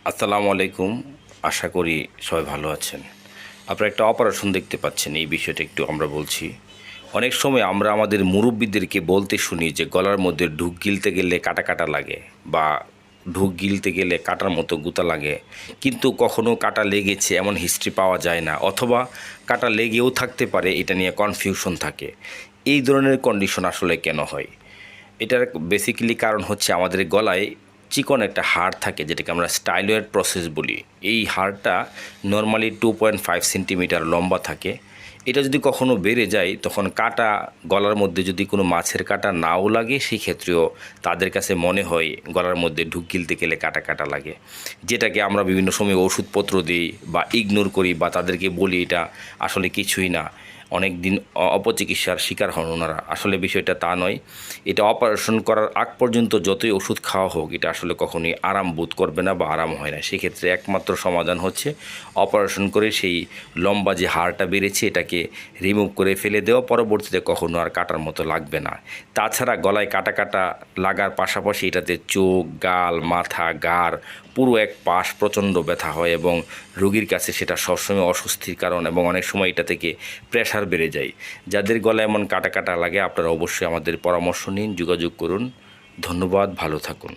আসসালামু আলাইকুম। আশা করি সবাই ভালো আছেন। আপনারা একটা অপারেশন দেখতে পাচ্ছেন, এই বিষয়টা একটু আমরা বলছি। অনেক সময় আমরা আমাদের মুরব্বীদেরকে বলতে শুনি যে গলার মধ্যে ঢুক গিলতে গেলে কাটা কাটা লাগে, বা ঢুক গিলতে গেলে কাটার মতো গুঁতা লাগে, কিন্তু কখনো কাটা লেগেছে এমন হিস্ট্রি পাওয়া যায় না, অথবা কাটা লেগেও থাকতে পারে, এটা নিয়ে কনফিউশন থাকে। এই ধরনের কন্ডিশন আসলে কেন হয়? এটার বেসিক্যালি কারণ হচ্ছে আমাদের গলায় চিকন একটা হাড় থাকে, যেটাকে আমরা স্টাইলয়েড প্রসেস বলি। এই হাড়টা নর্মালি 2.5 সেন্টিমিটার লম্বা থাকে। এটা যদি কখনো বেড়ে যায়, তখন কাটা গলার মধ্যে যদি কোনো মাছের কাটা নাও লাগে, সেই ক্ষেত্রেও তাদের কাছে মনে হয় গলার মধ্যে ঢুক গিলতে গেলে কাটা কাটা লাগে, যেটাকে আমরা বিভিন্ন সময় ওষুধপত্র দিই বা ইগনোর করি, বা তাদেরকে বলি এটা আসলে কিছুই না। অনেক দিন অপচিকিৎসার শিকার হন ওনারা। আসলে বিষয়টা তা নয়। এটা অপারেশন করার আগ পর্যন্ত যতই ওষুধ খাওয়া হোক, এটা আসলে কখনোই আরাম বোধ করবে না বা আরাম হয় না। সেক্ষেত্রে একমাত্র সমাধান হচ্ছে অপারেশন করে সেই লম্বা যে হাড়টা বেড়েছে এটাকে রিমুভ করে ফেলে দেওয়া। পরবর্তীতে কখনো আর কাটার মতো লাগবে না। তাছাড়া গলায় কাটা কাটা লাগার পাশাপাশি এটাতে চোখ, গাল, মাথা, ঘাড়, পুরো এক পাশ প্রচণ্ড ব্যথা হয়, এবং রোগীর কাছে সেটা সবসময় অস্বস্তির কারণ, এবং অনেক সময় এটা থেকে প্রেশার বেড়ে যায়। যাদের গলায় এমন কাটা কাটা লাগে, আপনারা অবশ্যই আমাদের পরামর্শ নিন, যোগাযোগ করুন। ধন্যবাদ, ভালো থাকুন।